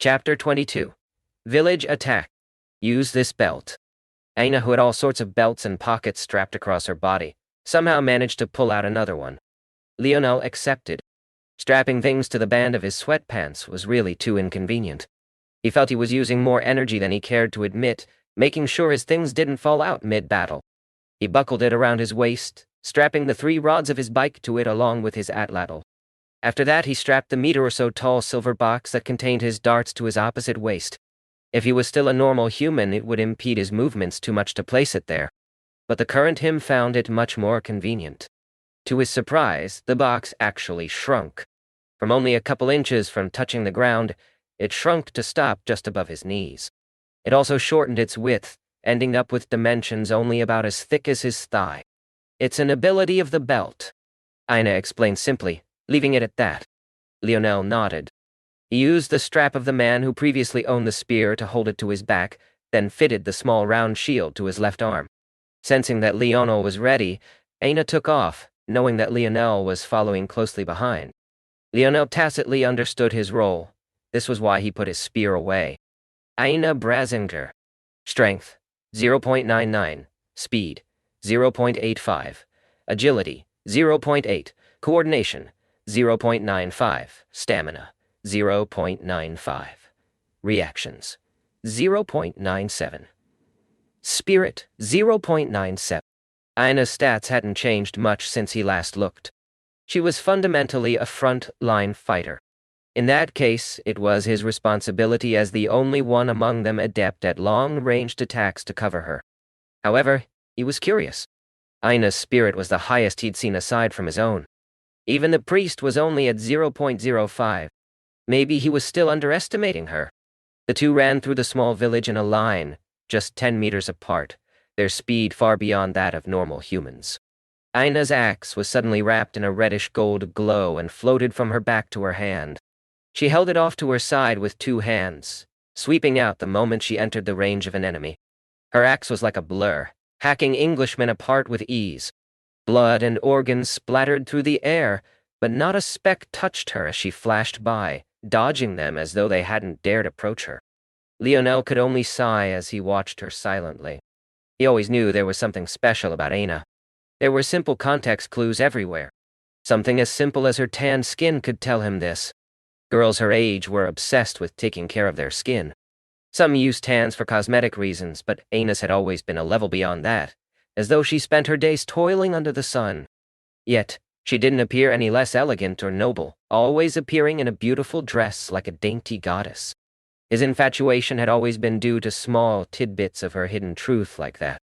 Chapter 22. Village Attack. Use this belt. Aina, who had all sorts of belts and pockets strapped across her body, somehow managed to pull out another one. Lionel accepted. Strapping things to the band of his sweatpants was really too inconvenient. He felt he was using more energy than he cared to admit, making sure his things didn't fall out mid-battle. He buckled it around his waist, strapping the 3 rods of his bike to it along with his atlatl. After that, he strapped the meter or so tall silver box that contained his darts to his opposite waist. If he was still a normal human, it would impede his movements too much to place it there. But the current him found it much more convenient. To his surprise, the box actually shrunk. From only a couple inches from touching the ground, it shrunk to stop just above his knees. It also shortened its width, ending up with dimensions only about as thick as his thigh. It's an ability of the belt, Aina explained simply, leaving it at that. Lionel nodded. He used the strap of the man who previously owned the spear to hold it to his back, then fitted the small round shield to his left arm. Sensing that Lionel was ready, Aina took off, knowing that Lionel was following closely behind. Lionel tacitly understood his role. This was why he put his spear away. Aina Brazinger. Strength, 0.99. Speed, 0.85. Agility, 0.8. Coordination, 0.95. Stamina, 0.95. Reactions, 0.97. Spirit, 0.97. Aina's stats hadn't changed much since he last looked. She was fundamentally a front-line fighter. In that case, it was his responsibility as the only one among them adept at long-ranged attacks to cover her. However, he was curious. Aina's spirit was the highest he'd seen aside from his own. Even the priest was only at 0.05. Maybe he was still underestimating her. The two ran through the small village in a line, just 10 meters apart, their speed far beyond that of normal humans. Aina's axe was suddenly wrapped in a reddish-gold glow and floated from her back to her hand. She held it off to her side with 2 hands, sweeping out the moment she entered the range of an enemy. Her axe was like a blur, hacking Englishmen apart with ease. Blood and organs splattered through the air, but not a speck touched her as she flashed by, dodging them as though they hadn't dared approach her. Lionel could only sigh as he watched her silently. He always knew there was something special about Aina. There were simple context clues everywhere. Something as simple as her tan skin could tell him this. Girls her age were obsessed with taking care of their skin. Some used tans for cosmetic reasons, but Aina's had always been a level beyond that, as though she spent her days toiling under the sun. Yet, she didn't appear any less elegant or noble, always appearing in a beautiful dress like a dainty goddess. His infatuation had always been due to small tidbits of her hidden truth like that.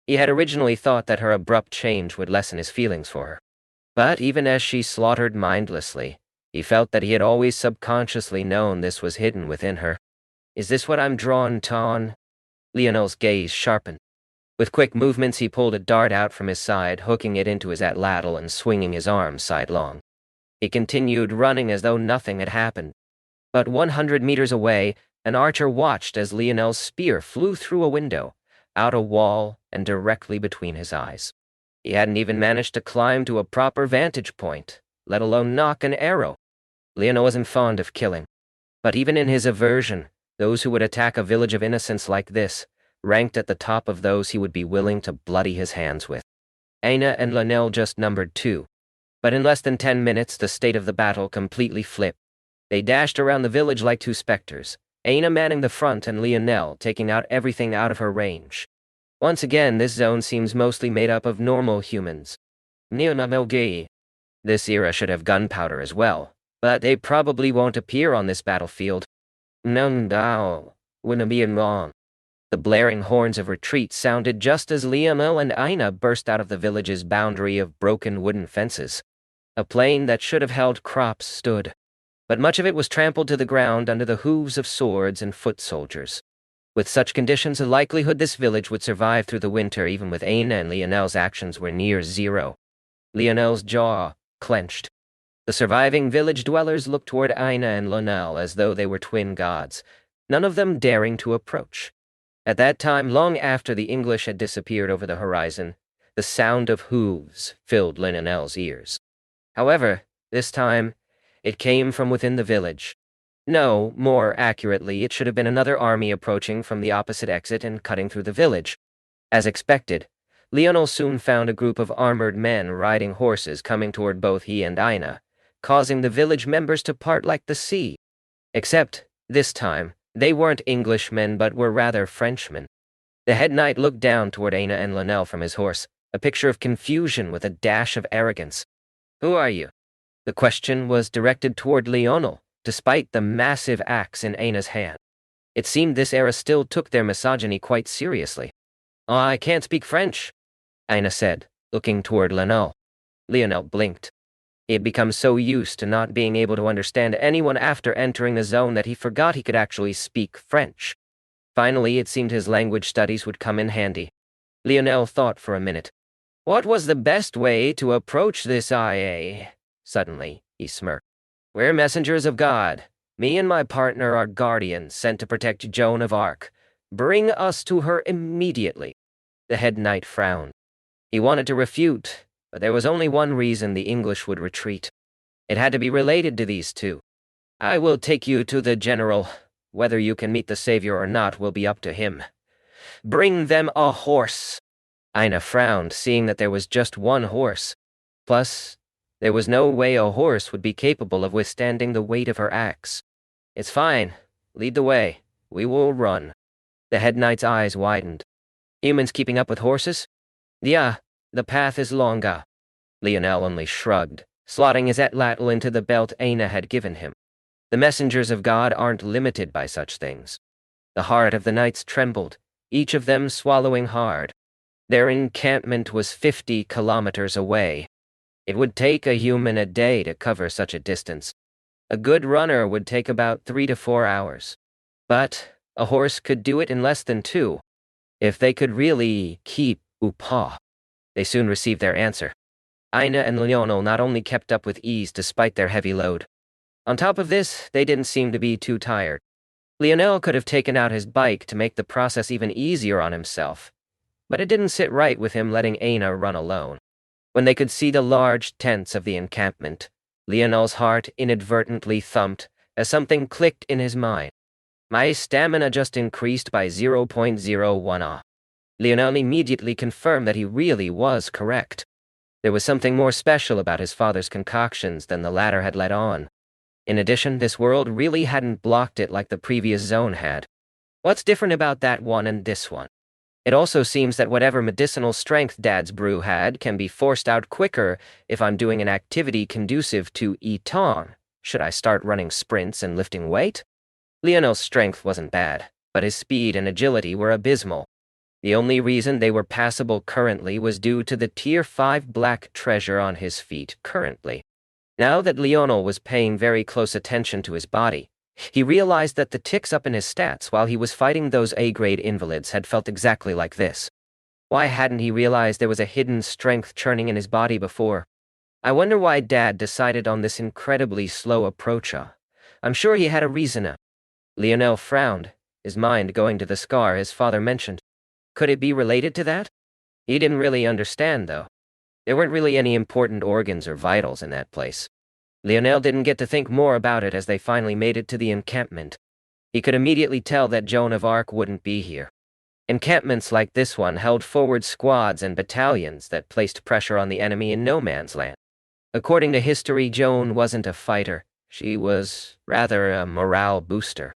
He had originally thought that her abrupt change would lessen his feelings for her. But even as she slaughtered mindlessly, he felt that he had always subconsciously known this was hidden within her. Is this what I'm drawn to on? Lionel's gaze sharpened. With quick movements, he pulled a dart out from his side, hooking it into his atlatl and swinging his arm sidelong. He continued running as though nothing had happened. But 100 meters away, an archer watched as Lionel's spear flew through a window, out a wall, and directly between his eyes. He hadn't even managed to climb to a proper vantage point, let alone nock an arrow. Lionel wasn't fond of killing. But even in his aversion, those who would attack a village of innocents like this ranked at the top of those he would be willing to bloody his hands with. Aina and Lionel just numbered 2. But in less than 10 minutes, the state of the battle completely flipped. They dashed around the village like 2 specters, Aina manning the front and Lionel taking out everything out of her range. Once again, this zone seems mostly made up of normal humans. This era should have gunpowder as well, but they probably won't appear on this battlefield. Wouldn't be long. The blaring horns of retreat sounded just as Lionel and Aina burst out of the village's boundary of broken wooden fences. A plain that should have held crops stood, but much of it was trampled to the ground under the hooves of swords and foot soldiers. With such conditions, the likelihood this village would survive through the winter even with Aina and Lionel's actions were near 0. Lionel's jaw clenched. The surviving village dwellers looked toward Aina and Lionel as though they were twin gods, none of them daring to approach. At that time, long after the English had disappeared over the horizon, the sound of hooves filled Lionel's ears. However, this time, it came from within the village. No, more accurately, it should have been another army approaching from the opposite exit and cutting through the village. As expected, Lionel soon found a group of armored men riding horses coming toward both he and Ina, causing the village members to part like the sea. Except, this time, they weren't Englishmen but were rather Frenchmen. The head knight looked down toward Ina and Lionel from his horse, a picture of confusion with a dash of arrogance. "Who are you?" The question was directed toward Lionel, despite the massive axe in Ina's hand. It seemed this era still took their misogyny quite seriously. "I can't speak French," Ina said, looking toward Lionel. Lionel blinked. He had become so used to not being able to understand anyone after entering the zone that he forgot he could actually speak French. Finally, it seemed his language studies would come in handy. Lionel thought for a minute. "What was the best way to approach this IA?" Suddenly, he smirked. "We're messengers of God. Me and my partner are guardians sent to protect Joan of Arc. Bring us to her immediately." The head knight frowned. He wanted to refute, but there was only one reason the English would retreat. It had to be related to these two. "I will take you to the general. Whether you can meet the savior or not will be up to him. Bring them a horse." Ina frowned, seeing that there was just one horse. Plus, there was no way a horse would be capable of withstanding the weight of her axe. "It's fine. Lead the way. We will run." The head knight's eyes widened. "Humans keeping up with horses?" "Yeah, the path is longer." Lionel only shrugged, slotting his atlatl into the belt Ina had given him. The messengers of God aren't limited by such things. The heart of the knights trembled, each of them swallowing hard. Their encampment was 50 kilometers away. It would take a human a day to cover such a distance. A good runner would take about 3 to 4 hours. But a horse could do it in less than 2. If they could really keep Upa. They soon received their answer. Ina and Lionel not only kept up with ease despite their heavy load. On top of this, they didn't seem to be too tired. Lionel could have taken out his bike to make the process even easier on himself, but it didn't sit right with him letting Ina run alone. When they could see the large tents of the encampment, Lionel's heart inadvertently thumped as something clicked in his mind. My stamina just increased by 0.01 ah. Lionel immediately confirmed that he really was correct. There was something more special about his father's concoctions than the latter had let on. In addition, this world really hadn't blocked it like the previous zone had. What's different about that one and this one? It also seems that whatever medicinal strength Dad's brew had can be forced out quicker if I'm doing an activity conducive to Etong. Should I start running sprints and lifting weight? Lionel's strength wasn't bad, but his speed and agility were abysmal. The only reason they were passable currently was due to the Tier 5 black treasure on his feet currently. Now that Lionel was paying very close attention to his body, he realized that the ticks up in his stats while he was fighting those A-grade invalids had felt exactly like this. Why hadn't he realized there was a hidden strength churning in his body before? I wonder why Dad decided on this incredibly slow approach. I'm sure he had a reason. Lionel frowned, his mind going to the scar his father mentioned. Could it be related to that? He didn't really understand, though. There weren't really any important organs or vitals in that place. Lionel didn't get to think more about it as they finally made it to the encampment. He could immediately tell that Joan of Arc wouldn't be here. Encampments like this one held forward squads and battalions that placed pressure on the enemy in no man's land. According to history, Joan wasn't a fighter. She was rather a morale booster.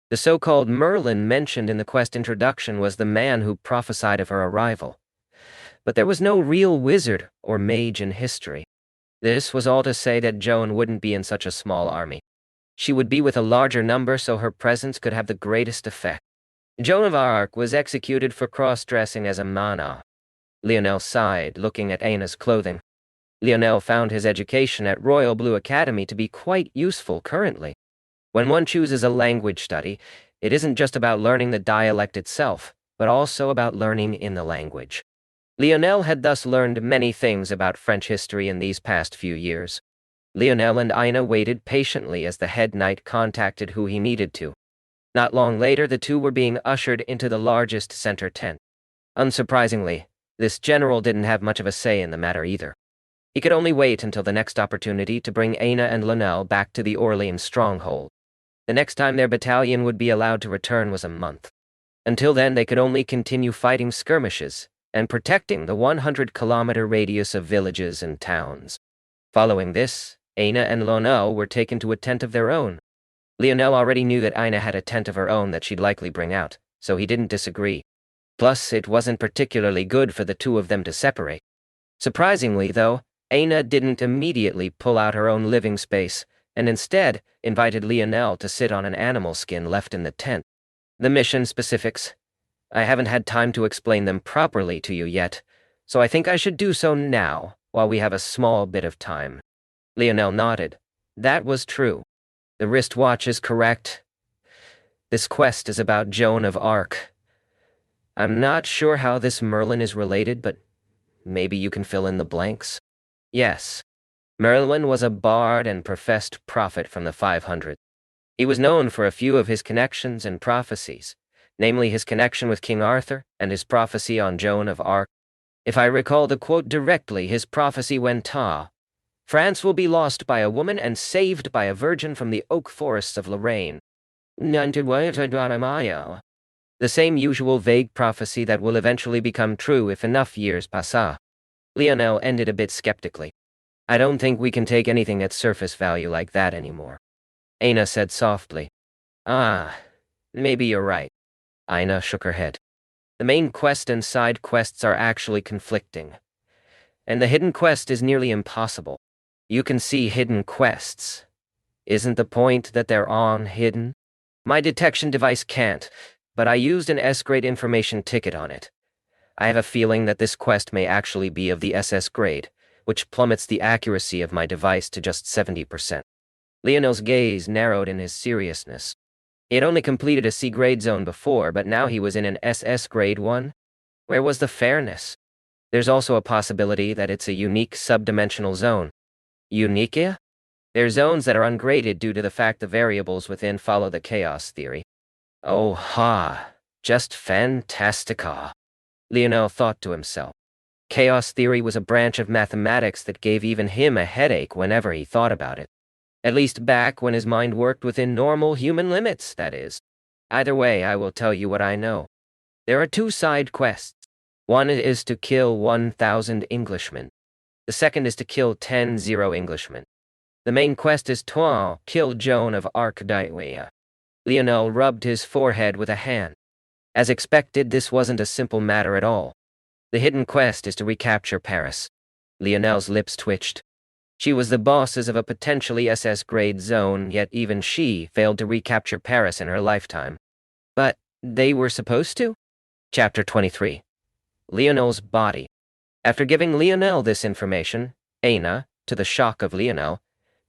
The so-called Merlin mentioned in the quest introduction was the man who prophesied of her arrival. But there was no real wizard or mage in history. This was all to say that Joan wouldn't be in such a small army. She would be with a larger number so her presence could have the greatest effect. Joan of Arc was executed for cross-dressing as a mana. Lionel sighed, looking at Ina's clothing. Lionel found his education at Royal Blue Academy to be quite useful currently. When one chooses a language study, it isn't just about learning the dialect itself, but also about learning in the language. Lionel had thus learned many things about French history in these past few years. Lionel and Ina waited patiently as the head knight contacted who he needed to. Not long later, the two were being ushered into the largest center tent. Unsurprisingly, this general didn't have much of a say in the matter either. He could only wait until the next opportunity to bring Ina and Lionel back to the Orleans stronghold. The next time their battalion would be allowed to return was a month. Until then, they could only continue fighting skirmishes and protecting the 100-kilometer radius of villages and towns. Following this, Aina and Lionel were taken to a tent of their own. Lionel already knew that Aina had a tent of her own that she'd likely bring out, so he didn't disagree. Plus, it wasn't particularly good for the two of them to separate. Surprisingly, though, Aina didn't immediately pull out her own living space, and instead invited Lionel to sit on an animal skin left in the tent. The mission specifics. I haven't had time to explain them properly to you yet, so I think I should do so now, while we have a small bit of time. Lionel nodded. That was true. The wristwatch is correct. This quest is about Joan of Arc. I'm not sure how this Merlin is related, but maybe you can fill in the blanks. Yes. Merlin was a bard and professed prophet from the 500s. He was known for a few of his connections and prophecies, namely his connection with King Arthur and his prophecy on Joan of Arc. If I recall the quote directly, his prophecy went France will be lost by a woman and saved by a virgin from the oak forests of Lorraine. The same usual vague prophecy that will eventually become true if enough years pass. Lionel ended a bit skeptically. I don't think we can take anything at surface value like that anymore. Aina said softly. Maybe you're right. Aina shook her head. The main quest and side quests are actually conflicting. And the hidden quest is nearly impossible. You can see hidden quests. Isn't the point that they're on hidden? My detection device can't, but I used an S-grade information ticket on it. I have a feeling that this quest may actually be of the SS grade, which plummets the accuracy of my device to just 70%. Lionel's gaze narrowed in his seriousness. He had only completed a C-grade zone before, but now he was in an SS grade 1? Where was the fairness? There's also a possibility that it's a unique subdimensional zone. Unique? They're zones that are ungraded due to the fact the variables within follow the chaos theory. Just fantastica. Lionel thought to himself. Chaos theory was a branch of mathematics that gave even him a headache whenever he thought about it. At least back when his mind worked within normal human limits, that is. Either way, I will tell you what I know. There are 2 side quests. One is to kill 1,000 Englishmen. The second is to kill 10 Englishmen. The main quest is to kill Joan of Arc. Lionel rubbed his forehead with a hand. As expected, this wasn't a simple matter at all. The hidden quest is to recapture Paris. Lionel's lips twitched. She was the bosses of a potentially SS-grade zone, yet even she failed to recapture Paris in her lifetime. But they were supposed to? Chapter 23. Lionel's body. After giving Lionel this information, Aina, to the shock of Lionel,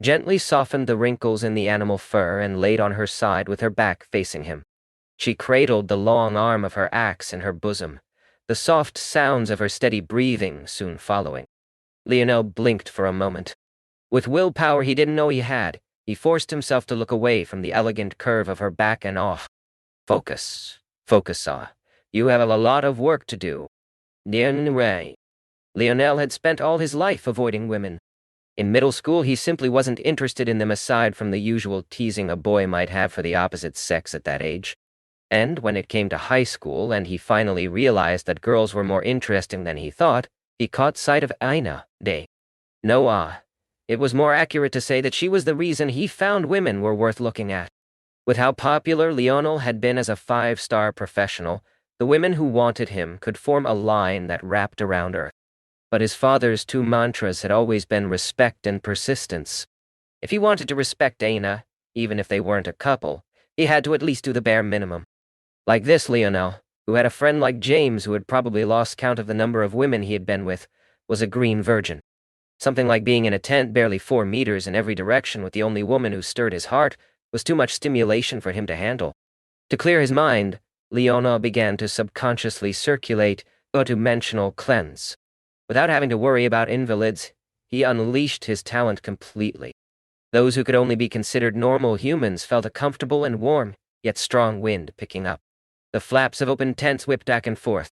gently softened the wrinkles in the animal fur and laid on her side with her back facing him. She cradled the long arm of her axe in her bosom, the soft sounds of her steady breathing soon following. Lionel blinked for a moment. With willpower he didn't know he had, he forced himself to look away from the elegant curve of her back and off. Focus. You have a lot of work to do. Lionel had spent all his life avoiding women. In middle school, he simply wasn't interested in them aside from the usual teasing a boy might have for the opposite sex at that age. And when it came to high school and he finally realized that girls were more interesting than he thought, he caught sight of Aina. It was more accurate to say that she was the reason he found women were worth looking at. With how popular Lionel had been as a 5-star professional, the women who wanted him could form a line that wrapped around Earth. But his father's 2 mantras had always been respect and persistence. If he wanted to respect Aina, even if they weren't a couple, he had to at least do the bare minimum. Like this Lionel, who had a friend like James who had probably lost count of the number of women he had been with, was a green virgin. Something like being in a tent barely 4 meters in every direction with the only woman who stirred his heart was too much stimulation for him to handle. To clear his mind, Lionel began to subconsciously circulate a dimensional cleanse. Without having to worry about invalids, he unleashed his talent completely. Those who could only be considered normal humans felt a comfortable and warm, yet strong wind picking up. The flaps of open tents whipped back and forth.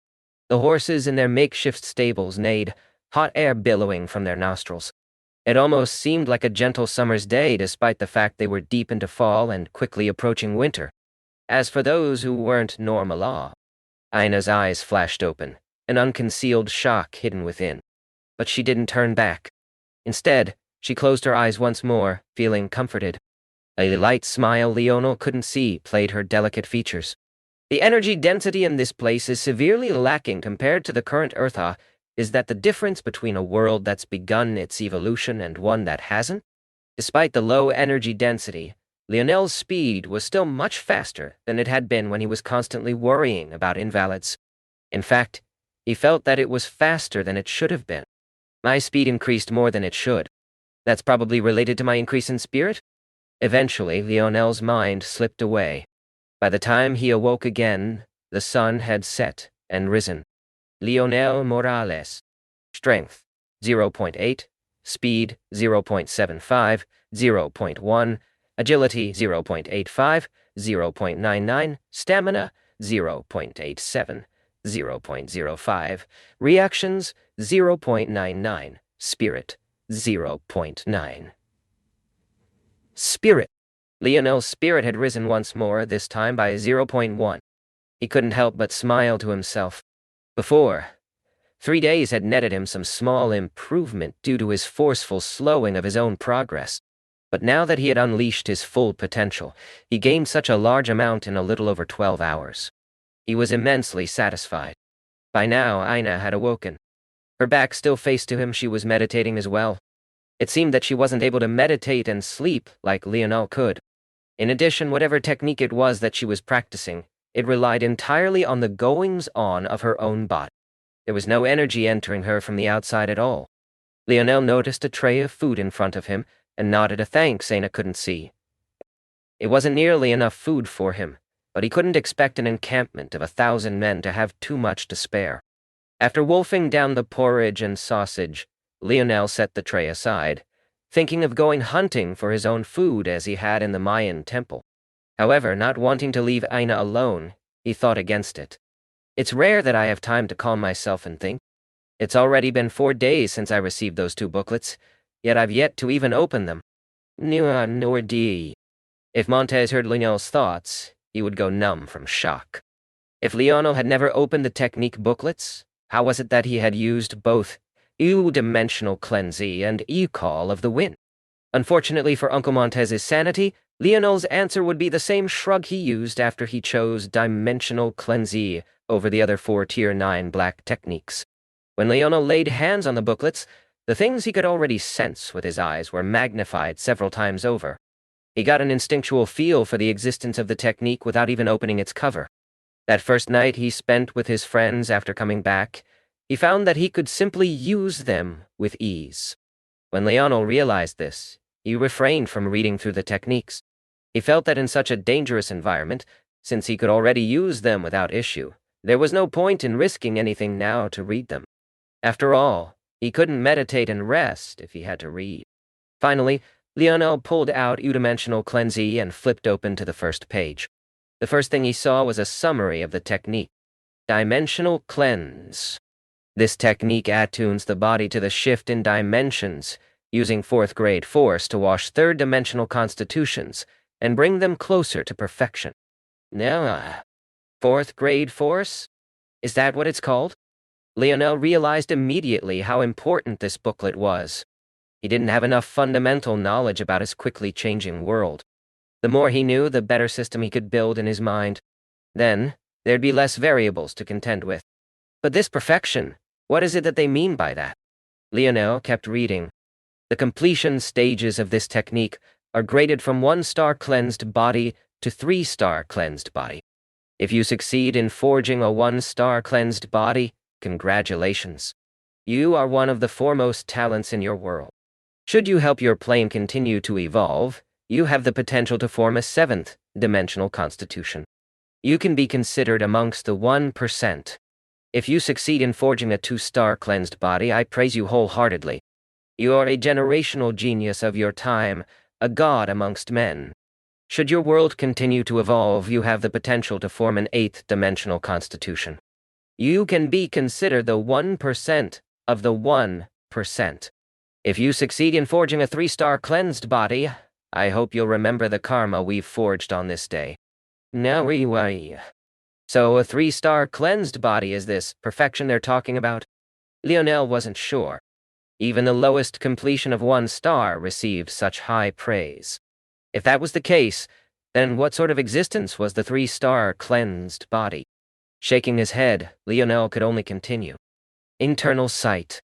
The horses in their makeshift stables neighed, hot air billowing from their nostrils. It almost seemed like a gentle summer's day despite the fact they were deep into fall and quickly approaching winter. As for those who weren't Normal, Ina's eyes flashed open, an unconcealed shock hidden within. But she didn't turn back. Instead, she closed her eyes once more, feeling comforted. A light smile Leonel couldn't see played her delicate features. The energy density in this place is severely lacking compared to the current Eartha. Is that the difference between a world that's begun its evolution and one that hasn't? Despite the low energy density, Lionel's speed was still much faster than it had been when he was constantly worrying about invalids. In fact, he felt that it was faster than it should have been. My speed increased more than it should. That's probably related to my increase in spirit? Eventually, Lionel's mind slipped away. By the time he awoke again, the sun had set and risen. Lionel Morales. Strength, 0.8. Speed, 0.75, 0.1. Agility, 0.85, 0.99. Stamina, 0.87, 0.05. Reactions, 0.99. Spirit, 0.9. Spirit. Lionel's spirit had risen once more, this time by 0.1. He couldn't help but smile to himself. Before, 3 days had netted him some small improvement due to his forceful slowing of his own progress. But now that he had unleashed his full potential, he gained such a large amount in a little over 12 hours. He was immensely satisfied. By now, Ina had awoken. Her back still faced to him, she was meditating as well. It seemed that she wasn't able to meditate and sleep like Lionel could. In addition, whatever technique it was that she was practicing, it relied entirely on the goings-on of her own body. There was no energy entering her from the outside at all. Lionel noticed a tray of food in front of him and nodded a thanks Ina couldn't see. It wasn't nearly enough food for him, but he couldn't expect an encampment of 1,000 men to have too much to spare. After wolfing down the porridge and sausage, Lionel set the tray aside, thinking of going hunting for his own food as he had in the Mayan temple. However, not wanting to leave Ina alone, he thought against it. It's rare that I have time to calm myself and think. It's already been 4 days since I received those 2 booklets, yet I've yet to even open them. If Montez heard Lionel's thoughts, he would go numb from shock. If Lionel had never opened the technique booklets, how was it that he had used both dimensional cleansing and call of the wind? Unfortunately for Uncle Montez's sanity, Lionel's answer would be the same shrug he used after he chose dimensional cleansing over the other 4 Tier 9 black techniques. When Lionel laid hands on the booklets, the things he could already sense with his eyes were magnified several times over. He got an instinctual feel for the existence of the technique without even opening its cover. That first night he spent with his friends after coming back, he found that he could simply use them with ease. When Lionel realized this, he refrained from reading through the techniques. He felt that in such a dangerous environment, since he could already use them without issue, there was no point in risking anything now to read them. After all, he couldn't meditate and rest if he had to read. Finally, Lionel pulled out U-dimensional cleansing and flipped open to the first page. The first thing he saw was a summary of the technique. Dimensional cleanse. This technique attunes the body to the shift in dimensions, using 4th grade force to wash 3rd dimensional constitutions and bring them closer to perfection. Now, 4th grade force? Is that what it's called? Lionel realized immediately how important this booklet was. He didn't have enough fundamental knowledge about his quickly changing world. The more he knew, the better system he could build in his mind. Then, there'd be less variables to contend with. But this perfection, what is it that they mean by that? Lionel kept reading. The completion stages of this technique are graded from 1-star cleansed body to 3-star cleansed body. If you succeed in forging a 1-star cleansed body, congratulations. You are one of the foremost talents in your world. Should you help your plane continue to evolve, you have the potential to form a 7th dimensional constitution. You can be considered amongst the 1%. If you succeed in forging a 2-star cleansed body, I praise you wholeheartedly. You are a generational genius of your time, a god amongst men. Should your world continue to evolve, you have the potential to form an 8th dimensional constitution. You can be considered the 1% of the 1%. If you succeed in forging a 3-star cleansed body, I hope you'll remember the karma we've forged on this day. Now So a 3-star cleansed body is this perfection they're talking about? Lionel wasn't sure. Even the lowest completion of 1 star received such high praise. If that was the case, then what sort of existence was the 3-star cleansed body? Shaking his head, Lionel could only continue. Internal sight.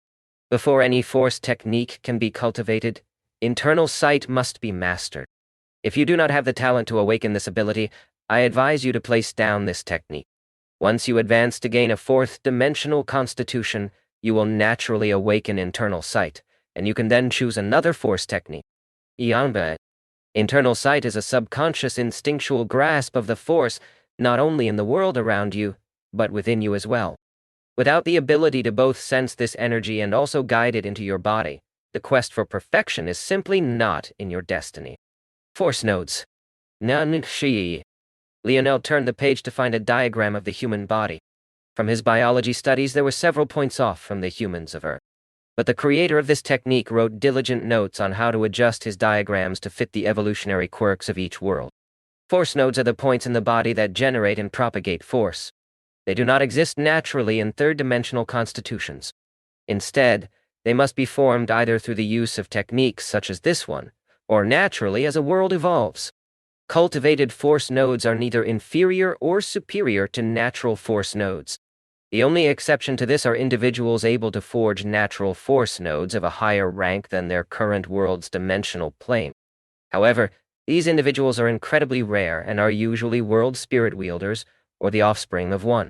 Before any force technique can be cultivated, internal sight must be mastered. If you do not have the talent to awaken this ability, I advise you to place down this technique. Once you advance to gain a 4th-dimensional constitution, you will naturally awaken internal sight, and you can then choose another force technique. Ianba. Internal sight is a subconscious instinctual grasp of the force, not only in the world around you, but within you as well. Without the ability to both sense this energy and also guide it into your body, the quest for perfection is simply not in your destiny. Force nodes. Nanshi. Lionel turned the page to find a diagram of the human body. From his biology studies, there were several points off from the humans of Earth. But the creator of this technique wrote diligent notes on how to adjust his diagrams to fit the evolutionary quirks of each world. Force nodes are the points in the body that generate and propagate force. They do not exist naturally in 3rd-dimensional constitutions. Instead, they must be formed either through the use of techniques such as this one, or naturally as a world evolves. Cultivated force nodes are neither inferior or superior to natural force nodes. The only exception to this are individuals able to forge natural force nodes of a higher rank than their current world's dimensional plane. However, these individuals are incredibly rare and are usually world spirit wielders or the offspring of one.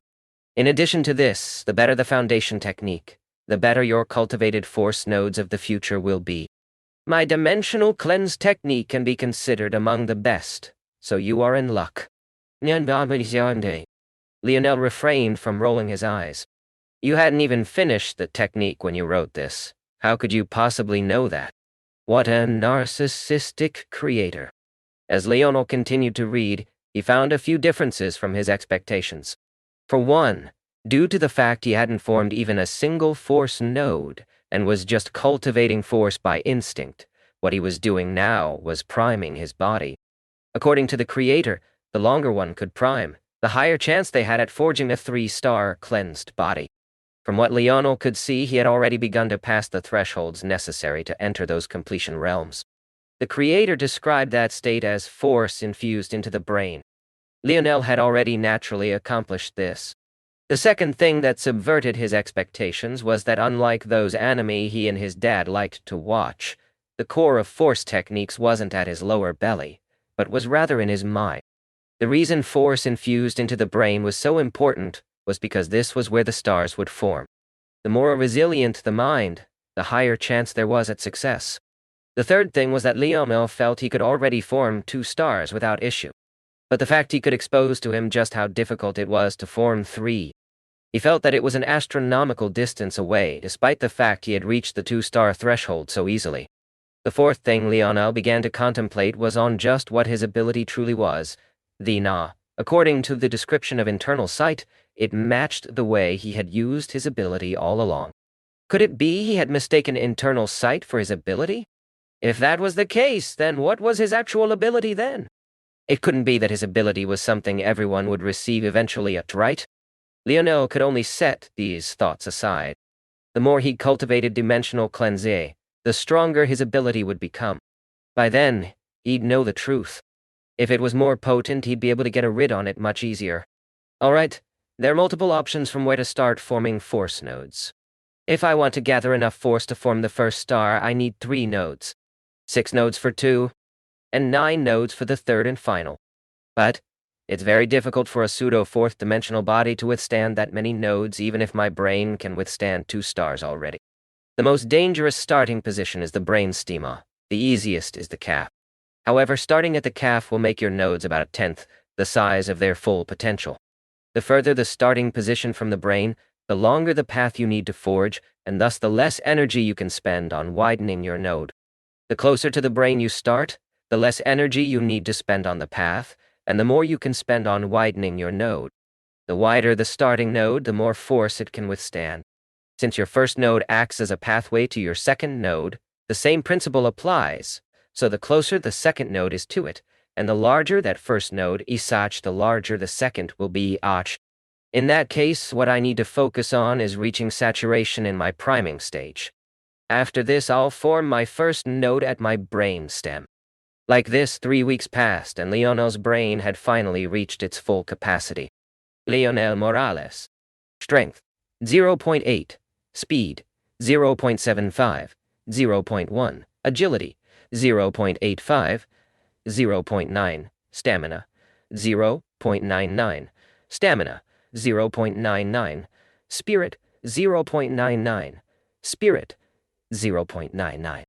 In addition to this, the better the foundation technique, the better your cultivated force nodes of the future will be. My dimensional cleanse technique can be considered among the best, so you are in luck. Lionel refrained from rolling his eyes. You hadn't even finished the technique when you wrote this. How could you possibly know that? What a narcissistic creator. As Lionel continued to read, he found a few differences from his expectations. For one, due to the fact he hadn't formed even a single force node and was just cultivating force by instinct, what he was doing now was priming his body. According to the creator, the longer one could prime, the higher chance they had at forging a 3-star cleansed body. From what Lionel could see, he had already begun to pass the thresholds necessary to enter those completion realms. The creator described that state as force infused into the brain. Lionel had already naturally accomplished this. The second thing that subverted his expectations was that unlike those anime he and his dad liked to watch, the core of force techniques wasn't at his lower belly, but was rather in his mind. The reason force infused into the brain was so important was because this was where the stars would form. The more resilient the mind, the higher chance there was at success. The third thing was that Lionel felt he could already form 2 stars without issue. But the fact he could expose to him just how difficult it was to form 3. He felt that it was an astronomical distance away, despite the fact he had reached the 2-star threshold so easily. The fourth thing Lionel began to contemplate was on just what his ability truly was. The Na. According to the description of internal sight, it matched the way he had used his ability all along. Could it be he had mistaken internal sight for his ability? If that was the case, then what was his actual ability then? It couldn't be that his ability was something everyone would receive eventually, right? Lionel could only set these thoughts aside. The more he cultivated dimensional cleanse, the stronger his ability would become. By then, he'd know the truth. If it was more potent, he'd be able to get a rid on it much easier. Alright, there are multiple options from where to start forming force nodes. If I want to gather enough force to form the first star, I need 3 nodes. 6 nodes for 2, and 9 nodes for the third and final. But it's very difficult for a pseudo-4th-dimensional body to withstand that many nodes, even if my brain can withstand 2 stars already. The most dangerous starting position is the brain stemma. The easiest is the calf. However, starting at the calf will make your nodes about 1/10 the size of their full potential. The further the starting position from the brain, the longer the path you need to forge, and thus the less energy you can spend on widening your node. The closer to the brain you start, the less energy you need to spend on the path, and the more you can spend on widening your node. The wider the starting node, the more force it can withstand. Since your first node acts as a pathway to your second node, The same principle applies, so the closer the second node is to it, and the larger that first node is such, the larger the second will be ach. In that case, what I need to focus on is reaching saturation in my priming stage. After this, I'll form my first node at my brain stem. Like this, 3 weeks passed, and Lionel's brain had finally reached its full capacity. Lionel Morales. Strength, 0.8. Speed, 0.75. 0.1. Agility, 0.85. 0.9. Stamina, 0.99. Stamina, 0.99. Spirit, 0.99. Spirit, 0.99.